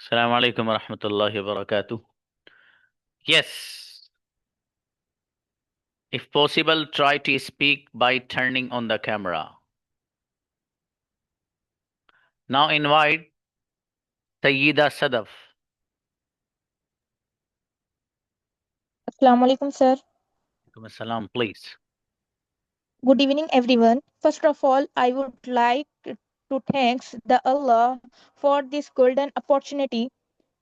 Assalamu alaikum wa rahmatullahi wa barakatuh. Yes, if possible, try to speak by turning on the camera. Now invite Sayyida Sadaf. Assalamu alaikum, sir. Salam, please. Good evening, everyone. First of all, I would like to thank the Allah for this golden opportunity.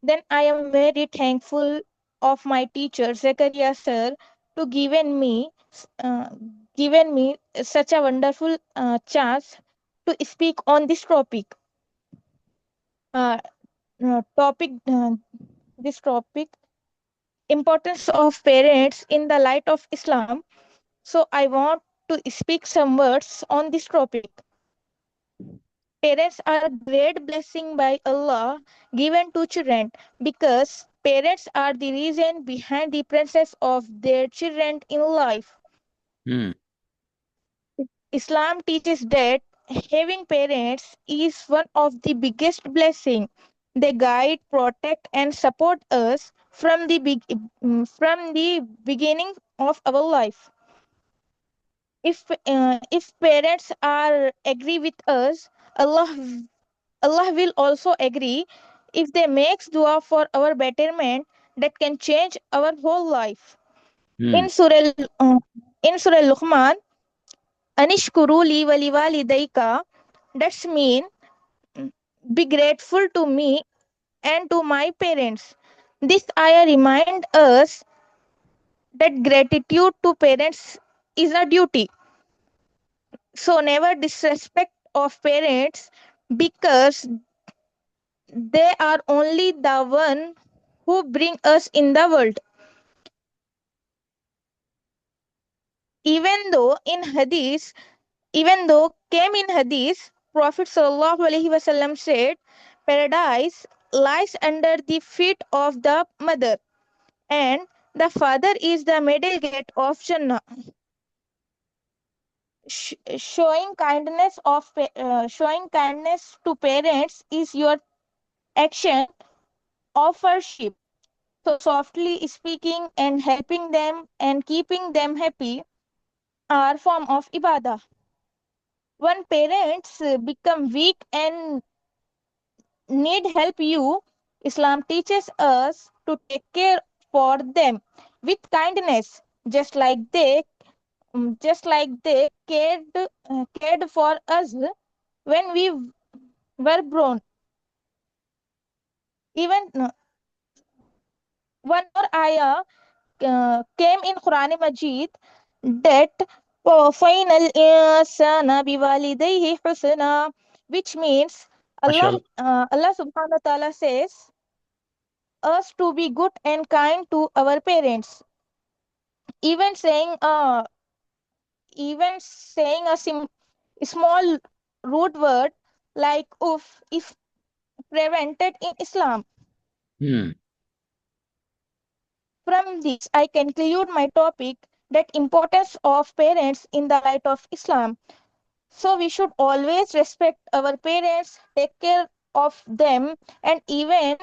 Then I am very thankful of my teacher Zakaria sir to given me such a wonderful chance to speak on this topic. Uh, topic this topic importance of parents in the light of Islam. So I want to speak some words on this topic. Parents are a great blessing by Allah given to children because parents are the reason behind the process of their children in life. Hmm. Islam teaches that having parents is one of the biggest blessings. They guide, protect, and support us from the beginning of our life. If parents are agree with us, Allah will also agree. If they makes dua for our betterment, that can change our whole life. Hmm. In Surah Luqman, Anishkuru li wali walidayka, that's mean be grateful to me and to my parents. This ayah remind us that gratitude to parents is a duty. So never disrespect of parents because they are only the one who bring us in the world. Even though in hadith, even though came in hadith, Prophet sallallahu alaihi wasallam said, paradise lies under the feet of the mother, and the father is the middle gate of Jannah. Showing kindness to parents is your action of worship. So softly speaking and helping them and keeping them happy are form of ibadah. When parents become weak and need help you, Islam teaches us to take care for them with kindness, just like they cared for us when we were born. Even one more ayah came in Quran Majid that final insana biwalidayhi husna, which means MashaAllah. Allah subhanahu wa ta'ala says us to be good and kind to our parents. Even saying even saying a small rude word like oof is prevented in Islam. Hmm. From this, I conclude my topic that importance of parents in the light of Islam. So we should always respect our parents, take care of them, and even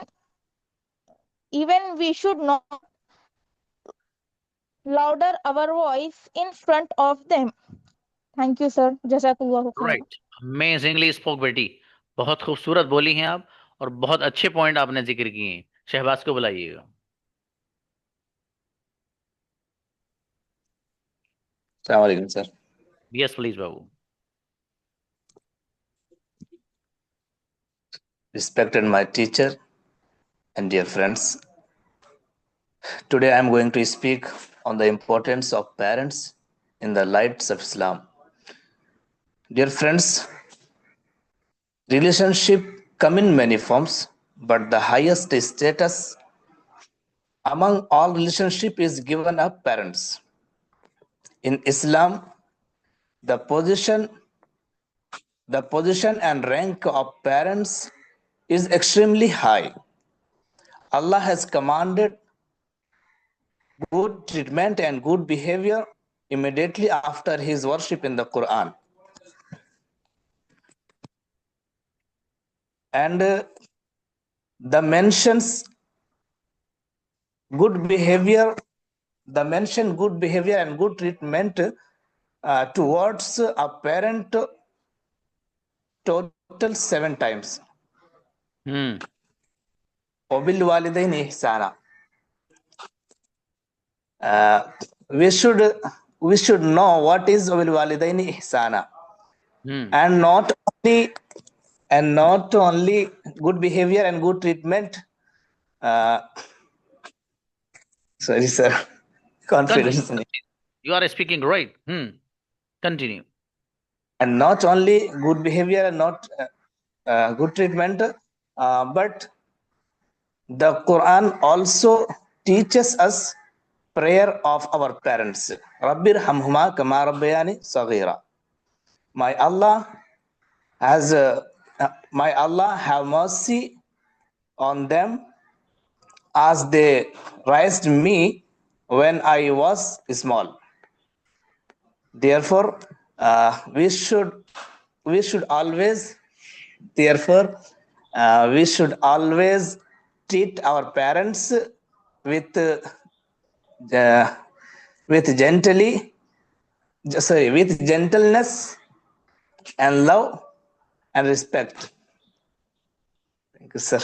we should not louder our voice in front of them. Thank you, sir. Jazakallahu khair. Right. Amazingly spoke, बेटी. बहुत खूबसूरत बोली हैं आप और बहुत अच्छे point आपने जिक्र किए हैं. शहबाज को बुलाइएगा. Assalamu alaikum, sir. Yes, please, Babu. Respected my teacher and dear friends, today I am going to speak on the importance of parents in the lights of Islam. Dear friends, relationship come in many forms, but the highest status among all relationship is given of parents. In Islam, the position and rank of parents is extremely high. Allah has commanded good treatment and good behavior immediately after his worship in the Quran. And the mentions good behavior, the mention good behavior and good treatment towards a parent total 7 times. وبالوالدين إحسانا. We should know what is وبالوالدين إحسانا, and not only good behavior and good treatment. Sorry, sir. Confidence. You are speaking right. Continue. And not only good behavior and not good treatment, but the Quran also teaches us prayer of our parents. Rabbir hamhuma kama rabbayani saghira. My Allah have mercy on them as they raised me when I was small. Therefore, we should always treat our parents with gentleness and love and respect. Thank you, sir.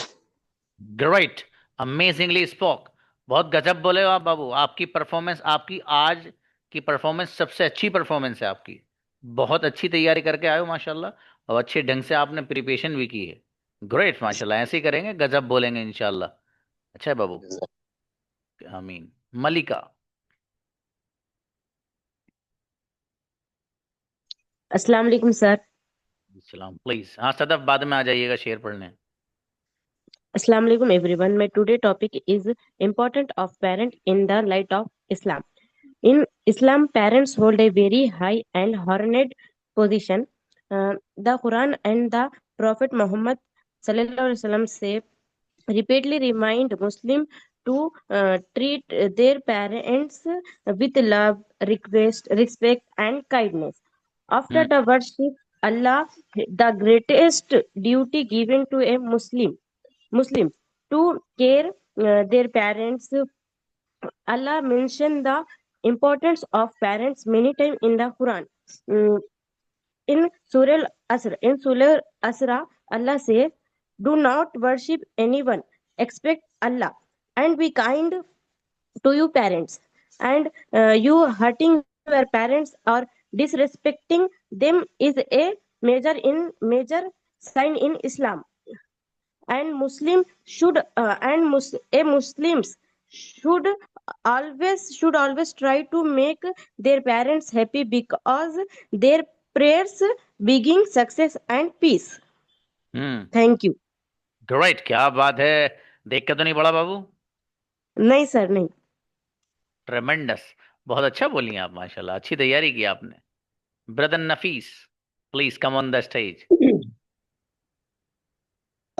Great. Amazingly spoke. बहुत गजब बोले हो आप बाबू. आपकी performance, आपकी आज की performance सबसे अच्छी परफॉर्मेंस है आपकी. बहुत अच्छी तैयारी करके आए हो माशाल्लाह, और अच्छे ढंग से आपने प्रिपरेशन भी की है. ग्रेट माशाल्लाह. ऐसे ही करेंगे, गजब बोलेंगे इंशाल्लाह. अच्छा है बाबू. आमीन. मलिका. अस्सलाम वालेकुम सर. सलाम. प्लीज. हाँ सदफ, बाद में आ जाइएगा शेर पढ़ने. Assalamu alaikum everyone. My today topic is important of parent in the light of Islam. In Islam, parents hold a very high and honored position. The Quran and the Prophet Muhammad sallallahu alaihi wasallam say repeatedly remind Muslim to treat their parents with love, respect, and kindness. After the worship Allah, the greatest duty given to a Muslim to care their parents. Allah mentioned the importance of parents many times in the Quran. In Surah Asra, Allah says, "Do not worship anyone except Allah, and be kind to your parents. And you hurting your parents or disrespecting them is a major sign in Islam. And Muslims should always try to make their parents happy, because their prayers bring success and peace." Thank you. Great. क्या बात है. देख के तो नहीं पड़ा बाबू. नहीं sir, नहीं. ट्रेमेंडस. बहुत अच्छा बोली आप माशाल्लाह. अच्छी तैयारी की आपने. Brother Nafees, please come on the stage.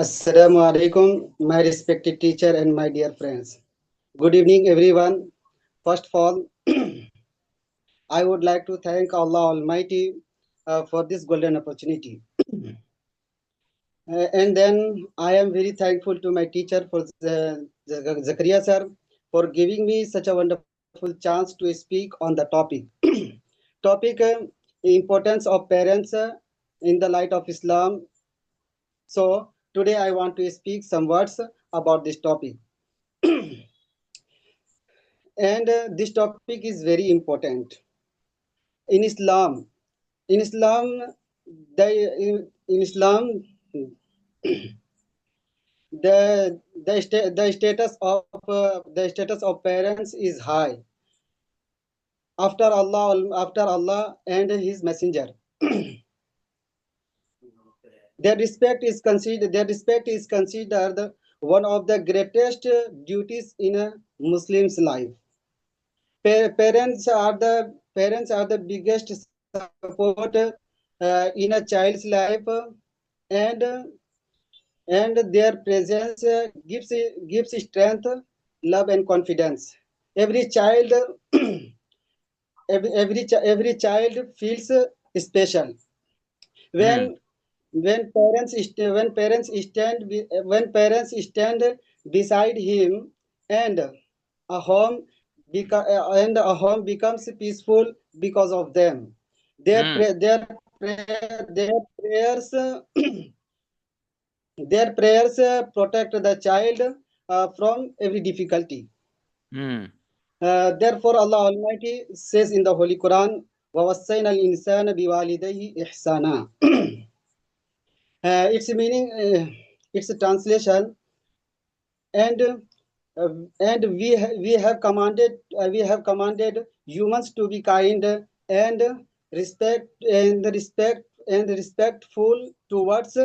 Assalamu alaikum, my respected teacher and my dear friends. Good evening, everyone. First of all, I would like to thank Allah Almighty for this golden opportunity. And then I am very thankful to my teacher, for Zakaria sir, for giving me such a wonderful chance to speak on the topic. Topic, importance of parents in the light of Islam. So today I want to speak some words about this topic. And this topic is very important. In Islam, the status of parents is high after Allah and His Messenger. Their respect is considered one of the greatest duties in a Muslim's life. Parents are the biggest support in a child's life, and their presence gives strength, love, and confidence. Every child feels special when parents stand beside him, and a home a home becomes peaceful because of them. Hmm Their prayers their prayers protect the child from every difficulty. Hmm Therefore, Allah Almighty says in the Holy Quran, وَوَصَّيْنَا الْإِنسَانَ بِوَالِدَيْهِ إِحْسَانًا. Its meaning, its translation, and we have commanded humans to be kind and respectful towards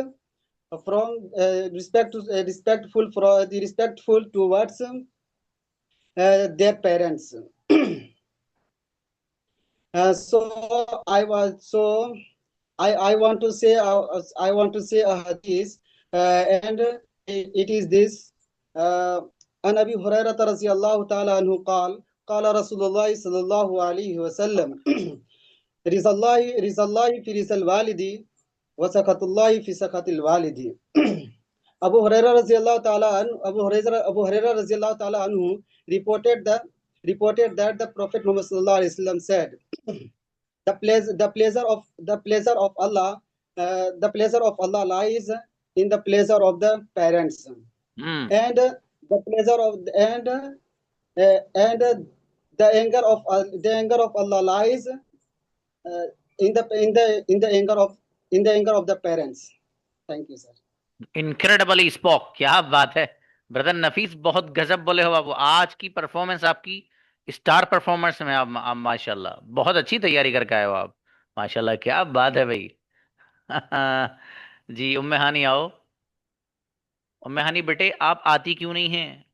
from respectful towards their parents. I want to say a hadith, and it is this. عن أبي هريرة رضي الله تعالى عنه قال رسول الله صلى الله عليه وسلم رضا الله في رضا الوالد وسخط الله في سخط الوالد. Abu Hurairah radiallahu ta'ala anhu reported that the Prophet Muhammad sallallahu alaihi wasallam said, the pleasure of Allah lies in the pleasure of the parents, hmm and the pleasure of and the anger of Allah lies in the anger of the parents. Thank you, sir. Incredibly spoke, क्या बात है brother नफीस, बहुत गजब बोले हो बाबू। आज की performance आपकी स्टार परफॉर्मेंस में आप माशाल्लाह बहुत अच्छी तैयारी करके आए हो आप। माशाल्लाह क्या बात है भाई। जी उम्मे हानी आओ। उम्मे हानी बेटे आप आती क्यों नहीं हैं?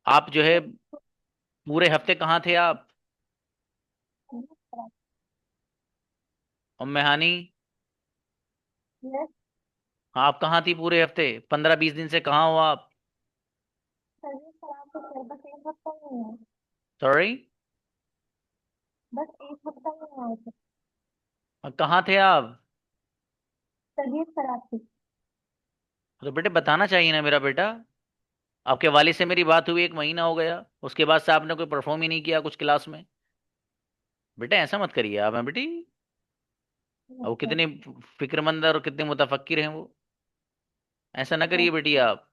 आप जो है पूरे हफ्ते कहाँ थे आप? उम्मे हानी Yes, आप कहाँ थी पूरे हफ्ते? 15-20 दिन से कहाँ हो आप? तबीयत खराब तो है, बस एक हफ्ता ही है। सॉरी, बस एक हफ्ता ही आए थे। कहाँ थे आप? तबीयत खराब थी। तो बेटे बताना चाहिए ना मेरा बेटा। आपके वालिद से मेरी बात हुई 1 महीना हो गया, उसके बाद से आपने कोई परफॉर्म ही नहीं किया कुछ क्लास में। बेटा ऐसा मत करिए आप हैं बेटी। अब वो अच्छा, कितने फिक्रमंद और कितने मुतफक्किर हैं वो। ऐसा ना करिए बेटी आप।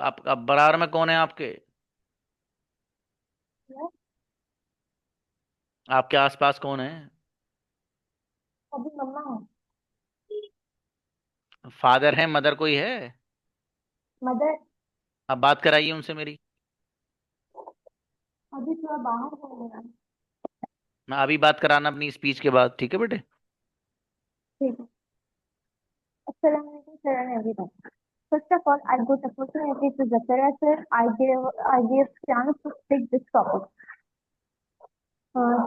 आप बराबर में कौन है आपके? yes, आपके आसपास कौन है? अभी मम्मा है। फादर है, मदर कोई है? मदर आप बात कराइए उनसे मेरी। अभी थोड़ा बाहर हो गया। मैं अभी बात कराना अपनी स्पीच के बाद, ठीक है बेटे? ठीक है। अस्सलाम वालेकुम sir and everyone. First of all, I got opportunity to Zakaria sir. I gave chance to speak this topic.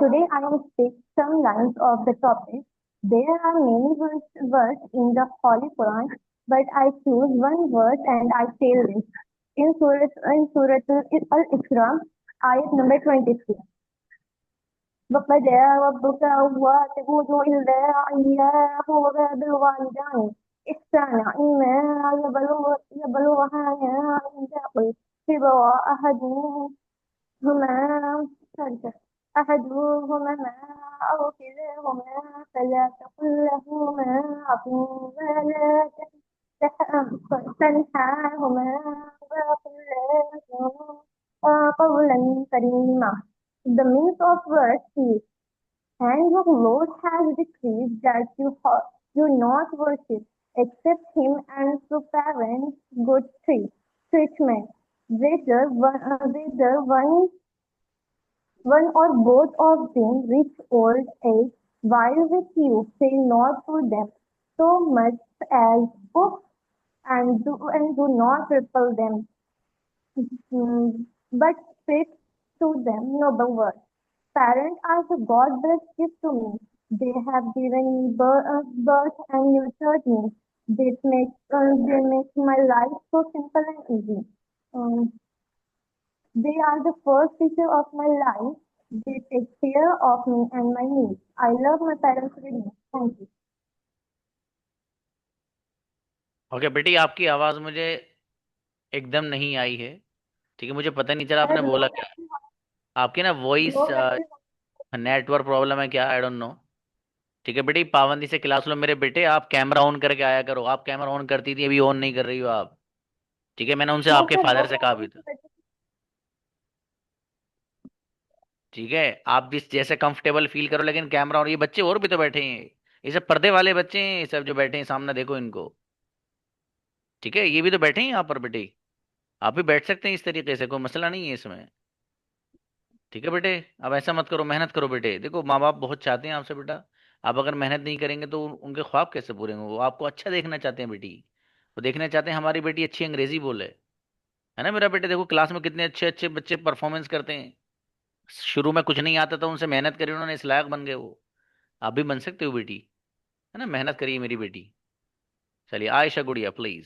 Today I will speak some lines of the topic. There are many words in the Holy Quran, but I choose one word and I say this. In Surah Al-Isra, ayat number 23. وَقَضَى رَبُّكَ أَلَّا تَعْبُدُوا إِلَّا إِيَّاهُ وَبِالْوَالِدَيْنِ إِحْسَانًا إِمَّا يَبْلُغَنَّ عِندَكَ الْكِبَرَ أحدهما أو كلاهما فلا تقل لهما أف ولا تنهرهما وقل لهما قولا كريما. The meaning of verse is, and your Lord has decreed that you not worship except Him and to parents good treatment, whether one or both of them reach old age while with you, say not to them so much as oof, and do not repel them, but speak to them noble words. Parents are the God-blessed gift to me. They have given me birth and nurtured me. They make my life so simple and easy. Um, they are the first teacher of my life. They take care of me and my needs. I love my parents very much. Thank you. Okay बेटी, आपकी आवाज मुझे एकदम नहीं आई है। ठीक है, मुझे पता नहीं चला आपने बोला क्या। आपकी ना वॉइस नेटवर्क प्रॉब्लम है क्या, आई डोंट नो। ठीक है बेटी, पाबंदी से क्लास लो मेरे बेटे। आप कैमरा ऑन करके आया करो। आप कैमरा ऑन करती थी, अभी ऑन नहीं कर रही हो आप। ठीक है, मैंने उनसे आपके फादर से कहा भी था। ठीक है, आप जिस जैसे कंफर्टेबल फील करो, लेकिन कैमरा, और ये बच्चे और भी तो बैठे हैं। ये सब पर्दे वाले बच्चे हैं, ये सब जो बैठे हैं सामने, देखो इनको। ठीक है, ये भी तो बैठे हैं यहाँ पर बेटे। आप भी बैठ सकते हैं इस तरीके से, कोई मसला नहीं है इसमें। ठीक है बेटे, अब ऐसा मत करो, मेहनत करो बेटे। देखो माँ बाप बहुत चाहते हैं आपसे बेटा। आप अगर मेहनत नहीं करेंगे तो उनके ख्वाब कैसे पूरे होंगे। वो आपको अच्छा देखना चाहते हैं बेटी। वो देखना चाहते हैं हमारी बेटी अच्छी अंग्रेजी बोले, है ना मेरा बेटे। देखो क्लास में कितने अच्छे अच्छे बच्चे परफॉर्मेंस करते हैं। शुरू में कुछ नहीं आता तो उनसे मेहनत करी उन्होंने, इस लायक बन गए वो। आप भी बन सकते हो बेटी, है ना। मेहनत करिए मेरी बेटी। चलिए आयशा गुड़िया please.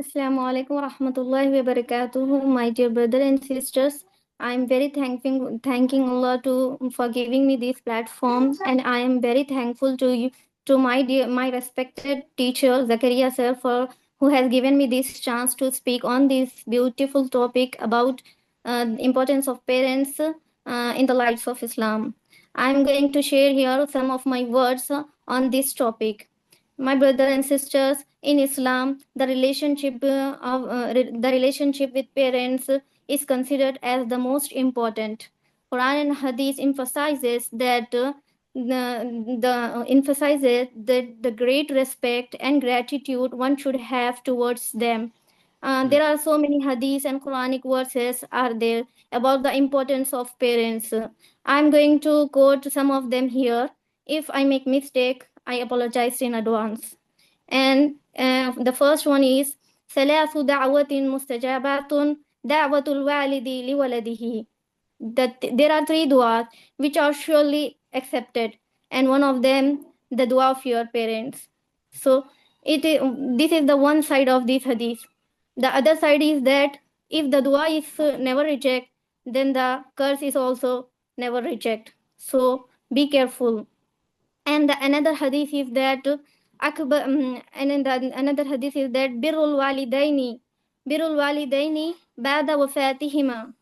Assalamu alaikum warahmatullahi wabarakatuh. My dear brother and sisters, I am very thanking Allah for giving me this platform, and I am very thankful to you, to my respected teacher Zakaria sir, for who has given me this chance to speak on this beautiful topic about importance of parents in the lives of Islam. I am going to share here some of my words on this topic. My brother and sisters, in Islam, the relationship with parents is considered as the most important. Quran and Hadith emphasizes that the great respect and gratitude one should have towards them. There are so many hadiths and Quranic verses are there about the importance of parents. I'm going to quote some of them here. If I make mistake, I apologize in advance. And the first one is ثلاث دعوة مستجابات دعوة الوالد لولده. That there are three du'as which are surely accepted, and one of them the dua of your parents. So this is the one side of this hadith. The other side is that if the dua is never reject, then the curse is also never reject. So be careful. And the another hadith is that another hadith is that birrul walidaini ba'da wafatihima.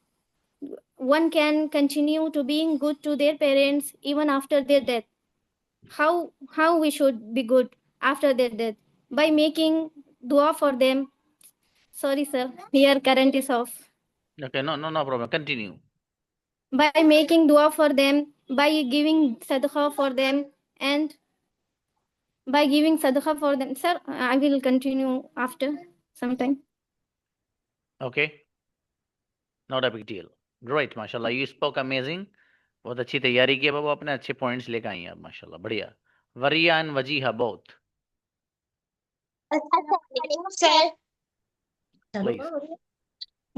One can continue to being good to their parents even after their death. How we should be good after their death? By making dua for them. Sorry sir, here current is off. Okay, no problem, continue. By making dua for them, by giving sadaqah for them, and by giving sadaqah for them. Sir, I will continue after some time. Okay, not a big deal. Great, माशाल्लाह, you spoke amazing. बहुत अच्छी तैयारी की है बाबू आपने, अच्छे points लेकर आई हैं आप माशाल्लाह, बढ़िया। वरिया and Wajiha both Sir, please.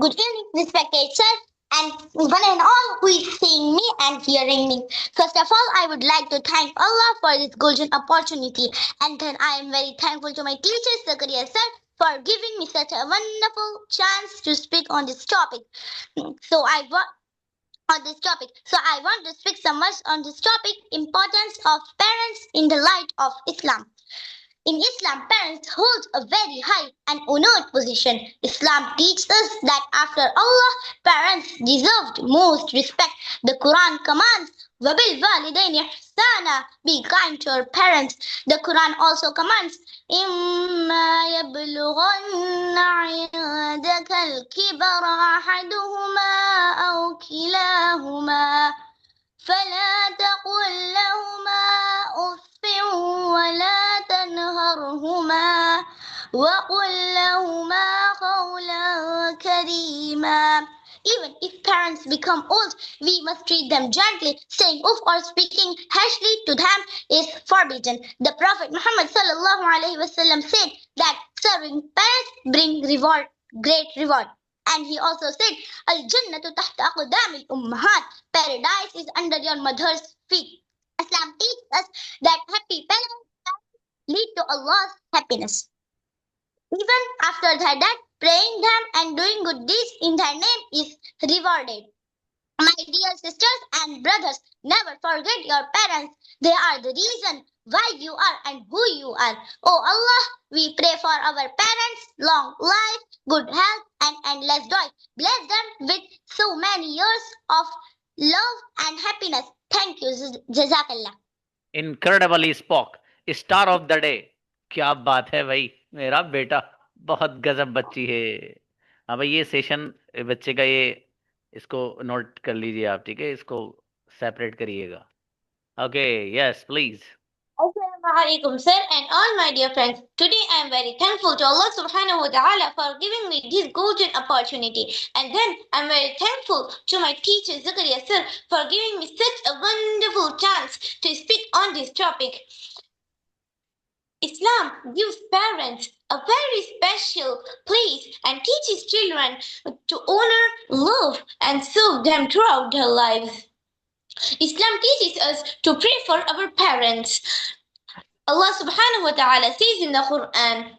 good evening, respected sir, and one and all who is seeing me and hearing me. First of all, I would like to thank Allah for this golden opportunity, and then I am very thankful to my teacher, Zakaria sir, for giving me such a wonderful chance to speak on this topic. So I want to speak so much on this topic, importance of parents in the light of Islam. In Islam, parents hold a very high and honored position. Islam teaches us that after Allah, parents deserve most respect. The Quran commands, وَبِالْوَالِدَيْنِ إِحْسَانًا, be kind to your parents. The Quran also commands, إِمَّا يَبْلُغَنَّ عِندَكَ الْكِبَرَ أَحَدُهُمَا أَوْ كِلَاهُمَا فلا تقل لهما أف ولا تنهرهما وقل لهما قولا كريما. Even if parents become old, we must treat them gently. Saying "uff" or speaking harshly to them is forbidden. The Prophet Muhammad sallallahu alaihi wasallam said that serving parents bring reward, great reward. And he also said, Al-Jannatu tahta aqdamil ummahat. Paradise is under your mother's feet. Islam teaches us that happy parents lead to Allah's happiness. Even after their death, praying them and doing good deeds in their name is rewarded. My dear sisters and brothers, never forget your parents. They are the reason why you are and who you are. Oh Allah, we pray for our parents, long life, good health, and endless joy. Bless them with so many years of love and happiness. Thank you, Jazakallah. Incredibly spoke, star of the day. क्या बात है भाई, मेरा बेटा बहुत गजब बच्ची है। हाँ भाई, ये सेशन बच्चे का ये, इसको नोट कर लीजिए आप, ठीक है, इसको सेपरेट करिएगा। Okay, yes please. Assalamualaikum sir and all my dear friends. Today I am very thankful to Allah subhanahu wa ta'ala for giving me this golden opportunity. And then I am very thankful to my teacher Zakaria sir for giving me such a wonderful chance to speak on this topic. Islam gives parents a very special place and teaches children to honor, love and serve them throughout their lives. Islam teaches us to pray for our parents. Allah subhanahu wa ta'ala says in the Quran,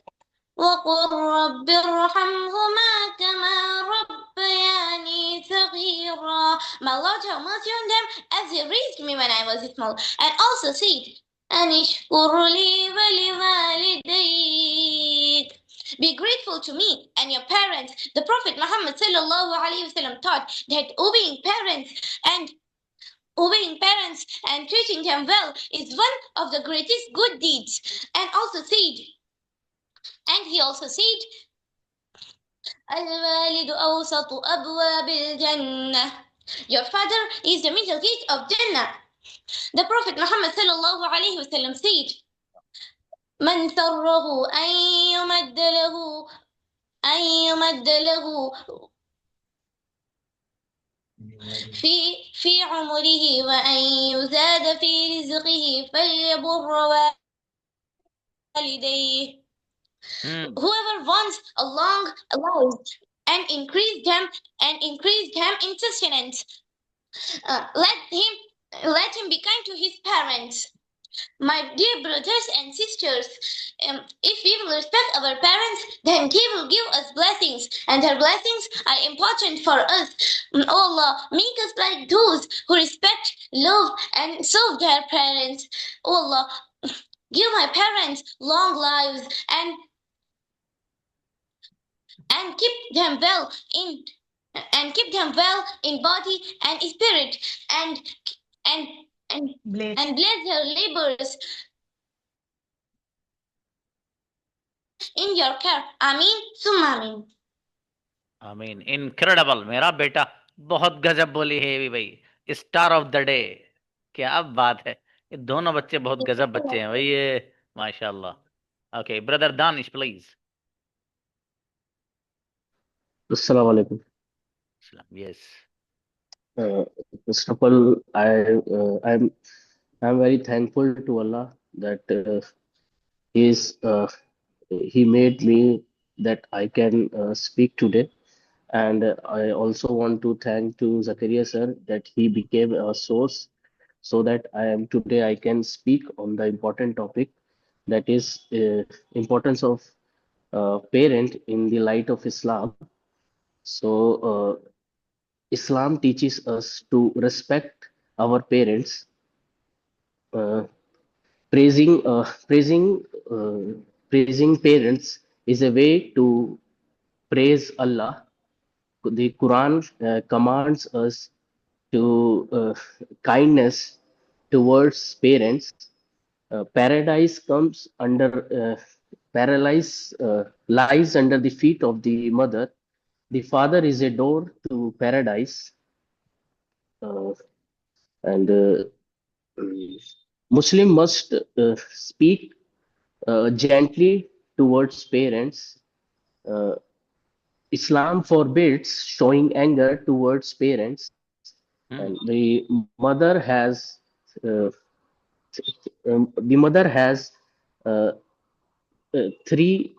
وَقُلْ رَبِّ ارْحَمْهُمَا كَمَا رَبَّيَانِي صَغِيرًا. My Lord have mercy on them as He raised me when I was small. And also said, أَنِ اشْكُرْ لِي وَلِوَالِدَيْكَ. Be grateful to me and your parents. The Prophet Muhammad sallallahu alaihi wasallam taught that obeying parents and treating them well is one of the greatest good deeds. And he also said, الوالد أوسط أبواب الجنة. Your father is the middle gate of Jannah. The Prophet Muhammad sallallahu alaihi wasallam said, من سره أن يمد له في عمره وأن يزاد في رزقه فليبر والديه. Whoever wants a long life and increase them in sustenance, let him be kind to his parents. My dear brothers and sisters, if we will respect our parents, then He will give us blessings, and their blessings are important for us. Oh Allah, make us like those who respect, love, and serve their parents. Oh Allah, give my parents long lives and keep them well in body and spirit, and bless their labors in your care. Ameen summa ameen. आमीन। Incredible, मेरा बेटा बहुत गजब बोली है ये भाई, star of the day. क्या बात है, ये दोनों बच्चे बहुत गजब बच्चे हैं भाई ये, माशाल्लाह। Okay, brother Danish please. Assalamu alaikum. Yes. First of all, I'm very thankful to Allah that He made me that I can speak today, and I also want to thank to Zakaria sir that he became a source so that I can speak on the important topic, that is importance of parent in the light of Islam. So Islam teaches us to respect our parents. Praising parents is a way to praise Allah. The Quran commands us to kindness towards parents. Paradise lies under the feet of the mother. The father is a door to paradise, and Muslim must speak gently towards parents. Islam forbids showing anger towards parents, and the mother has three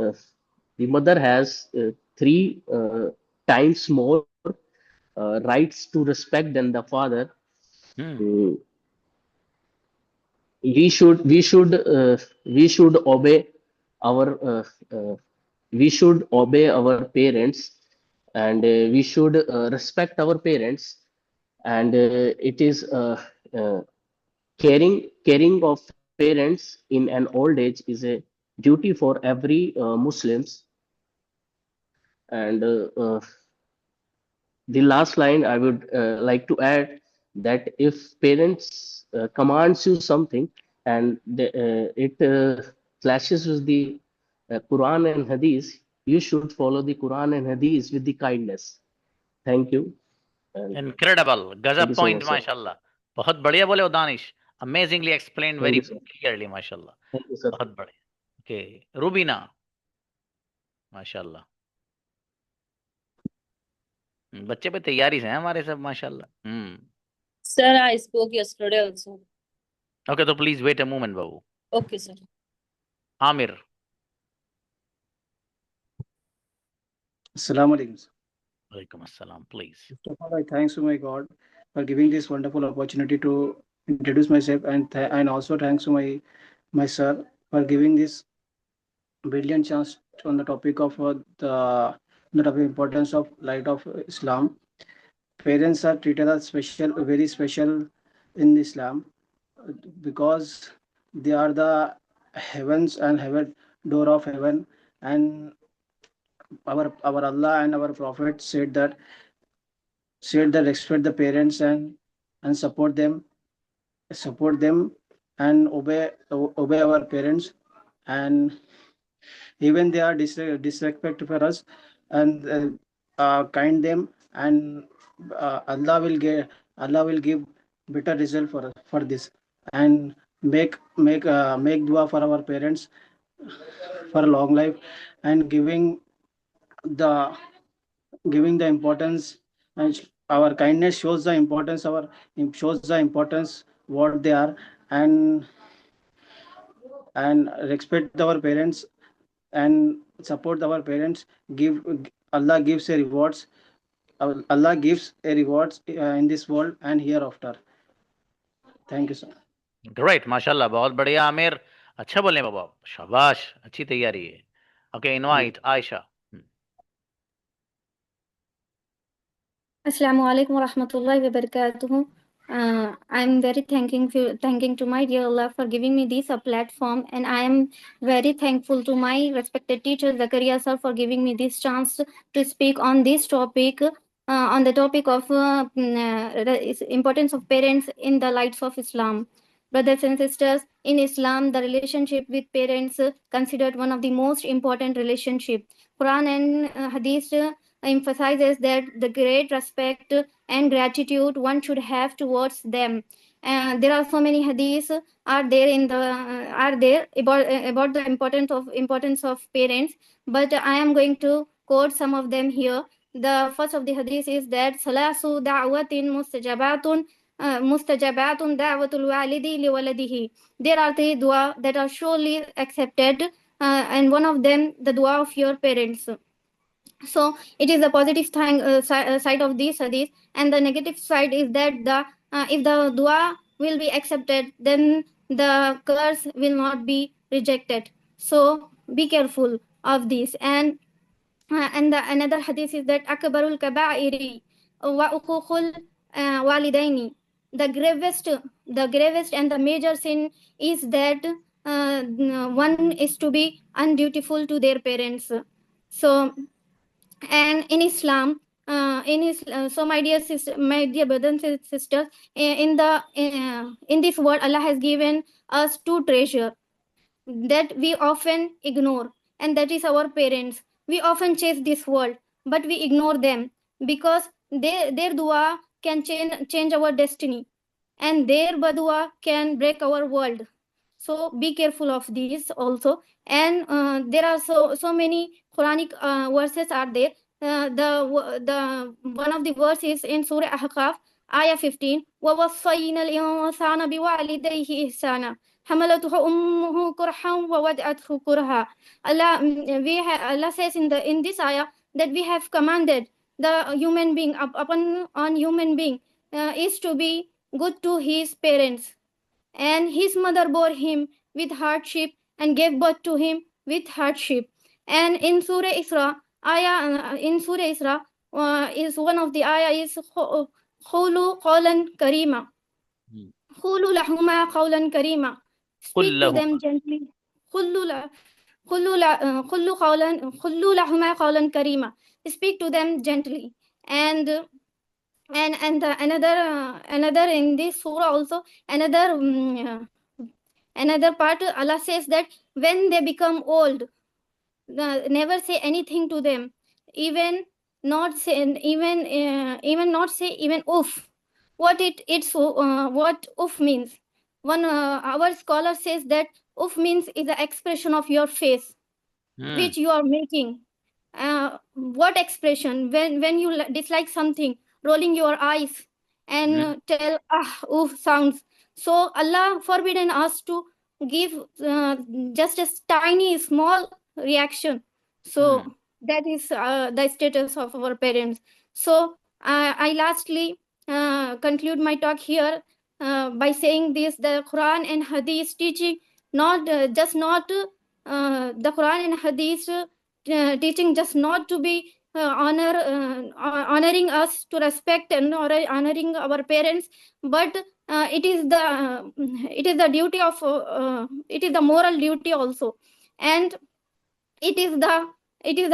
times more rights to respect than the father. We should obey our parents, and we should respect our parents, and it is caring of parents in an old age is a duty for every Muslims. And the last line I would like to add that if parents commands you something and it clashes with the Quran and Hadith, you should follow the Quran and Hadith with the kindness. Thank you. And incredible, thank गजब you so point much, sir. माशाल्लाह। बहुत बढ़िया बोले हो Danish, amazingly explain Thank very you, sir. Clearly माशाल्लाह। Thank you, sir. बहुत बढ़िया। Okay, Rubina माशाल्लाह। बच्चे पे तैयारी से हैं हमारे सब माशाल्लाह। Sir, I spoke yesterday also. Okay, तो प्लीज वेट अ मोमेंट बाबू। Okay, sir. Aamir. Assalamu alaikum. वालेकुम अस्सलाम, please. First of all, I thanks to my God for giving this wonderful opportunity to introduce myself, and also thanks to my sir for giving this brilliant chance on the topic of the importance of light of Islam. Parents are treated as special, very special in Islam, because they are the heavens and heaven, door of heaven, and our Allah and our Prophet said that respect the parents and support them and obey our parents, and even they are disrespect for us, and kind them, and Allah will give better result for this, and make dua for our parents for a long life, and the giving the importance, and our kindness shows the importance what they are, and respect our parents and support our parents. Give Allah gives a rewards. Allah gives a rewards in this world and hereafter. Thank you, sir. Great माशाल्लाह, बहुत बढ़िया आमिर, अच्छा बोले बाबा, शाबाश, अच्छी तैयारी है। Okay, invite Ayesha. Assalamu alaikum wa rahmatullahi wa barakatuh. I'm very thanking to my dear Allah for giving me this platform, and I am very thankful to my respected teacher Zakaria sir for giving me this chance to speak on this topic, on the topic of the importance of parents in the lights of Islam. Brothers and sisters, in Islam, the relationship with parents considered one of the most important relationship. Quran and Hadith emphasizes that the great respect and gratitude one should have towards them. There are so many hadiths are there about the importance of parents, but I am going to quote some of them here. The first of the hadith is that salasu da'watin mustajabatun da'watul walidi liwaladihi. There are three dua that are surely accepted, and one of them the dua of your parents. So it is the positive side of this hadith, and the negative side is that if the dua will be accepted, then the curse will not be rejected. So be careful of this. And another hadith is that akbarul kaba'iri wa uququl walidaini. The gravest and the major sin is that one is to be undutiful to their parents. So, and in Islam, so my dear brothers and sisters, in this world, Allah has given us two treasure that we often ignore, and that is our parents. We often chase this world, but we ignore them because their dua can change our destiny, and their badua can break our world. So be careful of these also. And there are so many Quranic verses are there. The one of the verses in Surah Ahqaf, Ayah 15, وَوَصَّيْنَا الْإِنسَانَ بِوَالِدَيْهِ إِحْسَانًا حَمَلَتْهُ أُمُّهُ كُرْحًا وَوَضَعَتْهُ كُرْهًا. Allah says in this ayah that we have commanded the human being on human being is to be good to his parents, and his mother bore him with hardship and gave birth to him with hardship. And in Surah Isra, is one of the ayah is قولوا قولا كريما. Hmm. قولوا لهما قولا كريما. قل Speak to them لهما. gently. قولوا لهما قولا كريما. Speak to them gently. And another in this surah also, another part, Allah says that when they become old, never say anything to them, even not say even oof. What what oof means? One our scholar says that oof means is the expression of your face Hmm. which you are making. What expression? When you dislike something, rolling your eyes and Hmm. tell oof sounds. So Allah forbidden us to give just a tiny small reaction. So Hmm. that is the status of our parents. So I lastly conclude my talk here by saying this: the Quran and Hadith teaching not the Quran and Hadith teaching just not to be honoring us to respect and honoring our parents, but it is the duty of it is the moral duty also, and it is the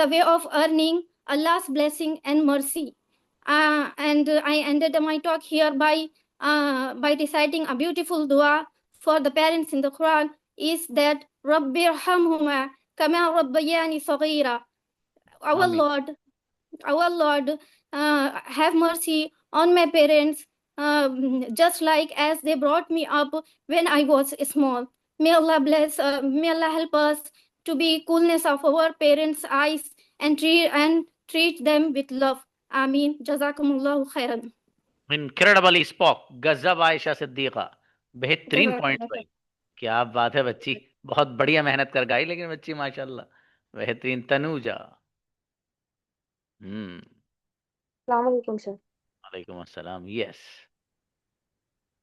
way of earning Allah's blessing and mercy. And I ended my talk here by reciting a beautiful dua for the parents in the Quran, is that Rabbi irhamhuma kama rabbayani saghira. Our Ameen. Lord, have mercy on my parents, just like as they brought me up when I was small. May Allah may Allah help us to be coolness of our parents' eyes and treat them with love. Ameen. Jazakumullahu khairan. Incredibly spoke. गजब Ayesha Siddiqa. बेहतरीन points भाई. क्या बात है बच्ची. बहुत बढ़िया मेहनत कर गई लेकिन बच्ची माशाल्लाह. बेहतरीन. तनुजा. Assalamualaikum, sir. वालेकुम अस्सलाम. Yes.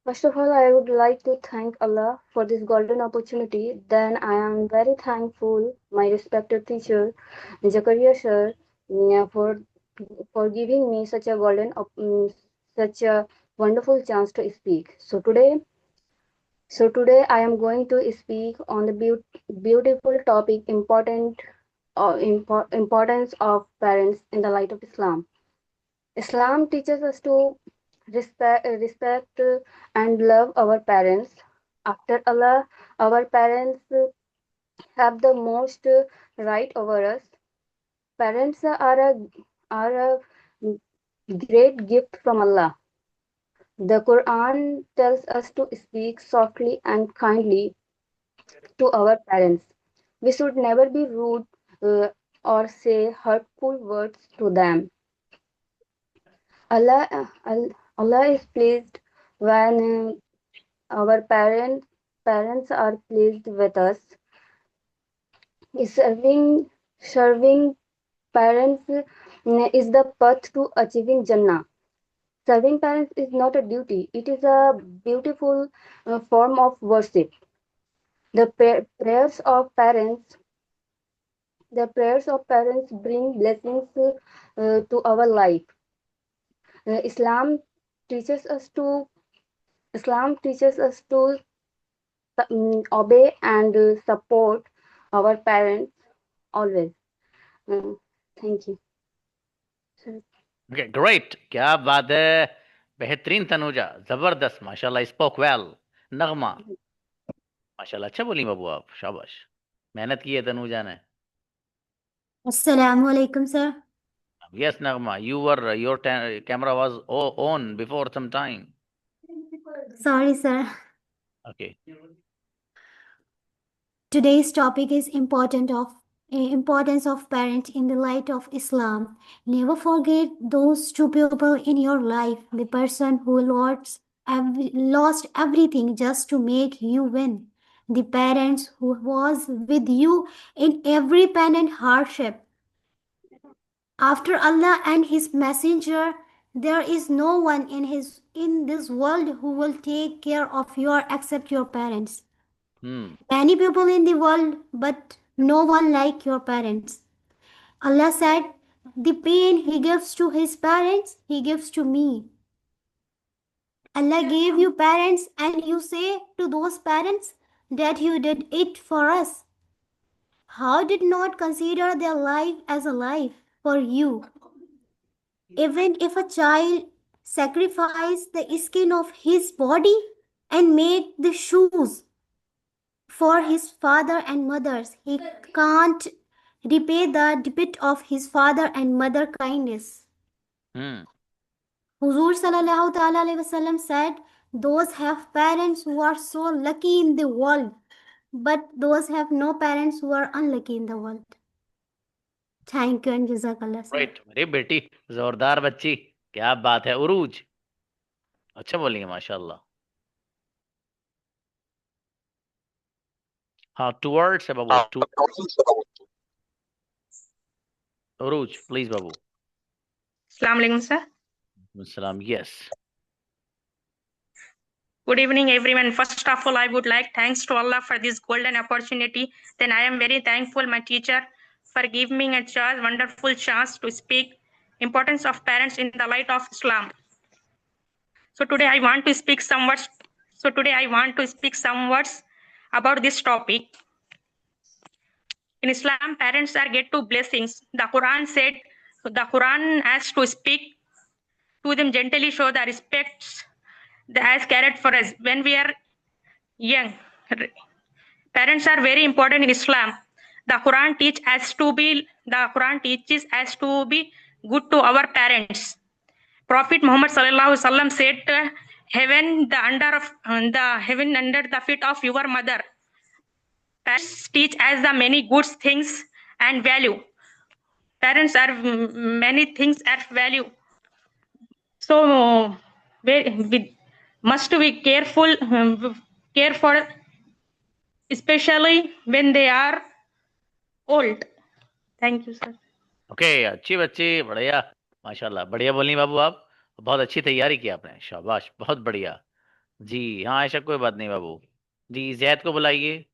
First of all, I would like to thank Allah for this golden opportunity. Then I am very thankful my respected teacher, Zakaria sir, for giving me such a such a wonderful chance to speak. So today I am going to speak on the beautiful topic importance of parents in the light of Islam. Islam teaches us to respect and love our parents. After Allah, our parents have the most right over us. Parents are a great gift from Allah. The Quran tells us to speak softly and kindly to our parents. We should never be rude or say hurtful words to them. Allah is pleased when our parents are pleased with us. Serving parents is the path to achieving Jannah. Serving parents is not a duty; it is a beautiful form of worship. The prayers of parents bring blessings to our life. Islam teaches us to obey and support our parents always. Thank you. Sir. Okay, great. क्या बात है. बेहतरीन तनुजा. जबरदस्त. माशाल्लाह. Spoke well. नगमा. माशाल्लाह. अच्छा बोली बाबू आप. शाबाश. मेहनत की है तनुजा ने. Assalamu alaikum, sir. Yes, Nagma. Your camera was on before some time. Sorry, sir. Okay. Today's topic is importance of parents in the light of Islam. Never forget those two people in your life, the person who lost everything just to make you win, the parents who was with you in every pain and hardship. After Allah and His Messenger, there is no one in this world who will take care of you except your parents. Many people in the world, but no one like your parents. Allah said, the pain He gives to His parents, He gives to me. Allah gave you parents and you say to those parents that you did it for us. How did not consider their life as a life for you? Even if a child sacrificed the skin of his body and made the shoes for his father and mothers, he can't repay the debt of his father and mother kindness. Hmm Huzur sallallahu ta'ala alayhi wasallam said, those have parents who are so lucky in the world, but those have no parents who are unlucky in the world. Thank you and jazakallah sir. Right मेरी बेटी, जोरदार बच्ची, क्या बात है। उरूज अच्छा बोलेंगे माशाल्लाह। हाँ, टू वर्ड्स है बाबू, टू। उरूज प्लीज बाबू। Assalamu alaikum, sir. सलाम। Yes. Good evening, everyone. First of all, I would like thanks to Allah for this golden opportunity. Then I am very thankful my teacher for giving me a chance, wonderful chance to speak importance of parents in the light of Islam. So today I want to speak some words. About this topic. In Islam, parents are get two blessings. The Quran has to speak to them gently, show the respects that has cared for us when we are young. Parents are very important in Islam. The Quran teaches us to be good to our parents. Prophet Muhammad sallallahu alaihi wasallam said, "Heaven under the feet of your mother." Parents teach us the many good things and value. Parents are many things at value. So we must be careful, care for, especially when they are old. Thank you, sir. Okay, अच्छी बच्ची, बढ़िया माशाल्लाह, बढ़िया बोली बाबू आप। बहुत अच्छी तैयारी की आपने, शाबाश, बहुत बढ़िया जी। हाँ ऐसा कोई बात नहीं बाबू जी। जैद को बुलाइए।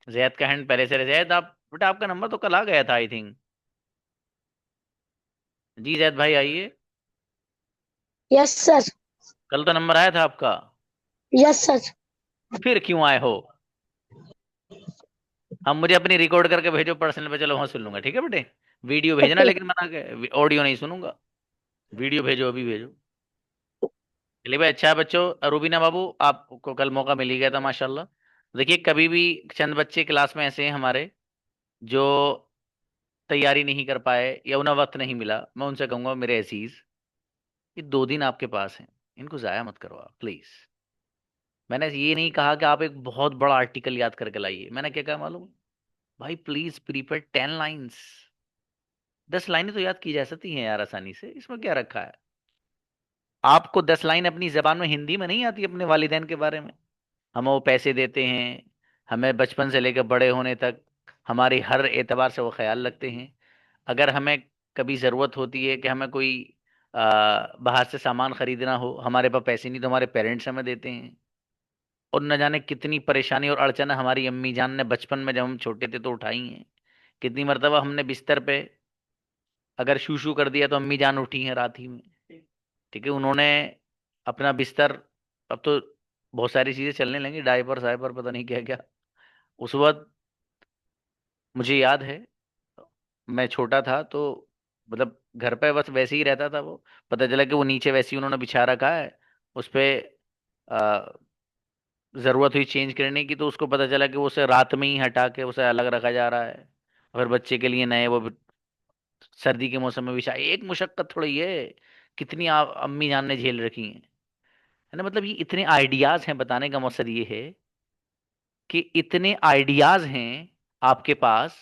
जैद का हैंड पहले से रहे। जैद आप बेटा, आपका नंबर तो कल आ गया था आई थिंक। जी जैद भाई आइए। Yes sir. कल तो नंबर आया था आपका। Yes sir. फिर क्यों आए हो? हम मुझे अपनी रिकॉर्ड करके भेजो पर्सनल पे, चलो वहां सुन लूंगा, ठीक है बेटे। वीडियो भेजना लेकिन मना के, ऑडियो नहीं सुनूंगा। वीडियो भेजो, अभी भेजो। चलिए भाई, अच्छा है बच्चों। रूबीना बाबू, आपको कल मौका मिल ही गया था माशाल्लाह। देखिए, कभी भी चंद बच्चे क्लास में ऐसे हैं हमारे जो तैयारी नहीं कर पाए या उन्हें वक्त नहीं मिला, मैं उनसे कहूंगा मेरे अजीज, ये 2 दिन आपके पास हैं, इनको जाया मत करो आप प्लीज। मैंने ये नहीं कहा कि आप एक बहुत बड़ा आर्टिकल याद करके लाइए। मैंने क्या कहा मालूम भाई? Please prepare 10 lines. 10 लाइनें तो याद की जा सकती हैं यार आसानी से, इसमें क्या रखा है? आपको 10 लाइन अपनी जबान में हिंदी में नहीं आती अपने वालिदैन के बारे में? हम वो पैसे देते हैं, हमें बचपन से लेकर बड़े होने तक हमारी हर एतबार से वो ख्याल रखते हैं। अगर हमें कभी ज़रूरत होती है कि हमें कोई बाहर से सामान खरीदना हो, हमारे पास पैसे नहीं तो हमारे पेरेंट्स हमें देते हैं। और न जाने कितनी परेशानी और अड़चन हमारी अम्मी जान ने बचपन में जब हम छोटे थे तो उठाई हैं। कितनी मरतबा हमने बिस्तर पे अगर शू शू कर दिया तो अम्मी जान उठी हैं रात ही में, ठीक है। उन्होंने अपना बिस्तर, अब तो बहुत सारी चीज़ें चलने लगी, डायपर साइपर पता नहीं क्या क्या। उस वक्त मुझे याद है, मैं छोटा था तो मतलब घर पे बस वैसे ही रहता था वो। पता चला कि वो नीचे वैसे ही उन्होंने बिछा रखा है, उस पे ज़रूरत हुई चेंज करने की तो उसको पता चला कि वो उसे रात में ही हटा के उसे अलग रखा जा रहा है। और बच्चे के लिए नए वो सर्दी के मौसम में बिछा। एक मुशक्कत थोड़ी है, कितनी अम्मी जान ने झेल रखी है ना। मतलब ये इतने आइडियाज हैं, बताने का मकसद ये है कि इतने आइडियाज हैं आपके पास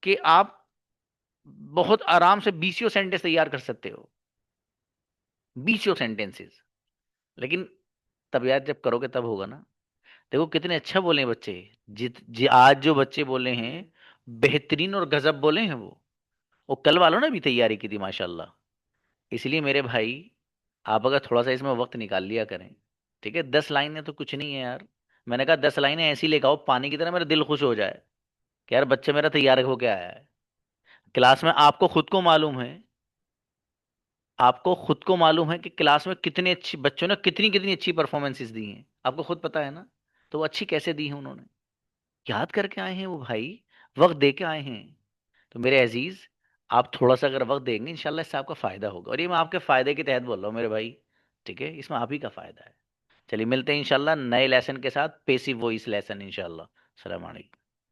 कि आप बहुत आराम से 20 सेंटेंस तैयार कर सकते हो, 20 सेंटेंसेस। लेकिन तब यार जब करोगे तब होगा ना। देखो कितने अच्छा बोले हैं बच्चे। आज जो बच्चे बोले हैं बेहतरीन और गजब बोले हैं वो कल वालों ने भी तैयारी की थी माशाल्लाह। इसलिए मेरे भाई, आप अगर थोड़ा सा इसमें वक्त निकाल लिया करें, ठीक है। 10 लाइनें तो कुछ नहीं है यार। मैंने कहा 10 लाइनें ऐसी लेकर आओ पानी की तरह, मेरा दिल खुश हो जाए कि यार बच्चा मेरा तैयार होके आया है। क्लास में आपको खुद को मालूम है आपको खुद को मालूम है कि क्लास में कितने अच्छी बच्चों ने कितनी कितनी अच्छी परफॉर्मेंसेस दी हैं, आपको खुद पता है ना। तो वो अच्छी कैसे दी हैं उन्होंने, याद करके आए हैं वो भाई, वक्त दे के आए हैं। तो मेरे अजीज, आप थोड़ा सा अगर वक्त देंगे इंशाल्लाह इससे आपका फायदा होगा, और ये मैं आपके फायदे के तहत बोल रहा हूँ मेरे भाई, ठीक है, इसमें आप ही का फायदा है। चलिए मिलते हैं इंशाल्लाह नए लेसन के साथ, पेसिव वॉइस लेसन इंशाल्लाह। अस्सलाम वालेकुम।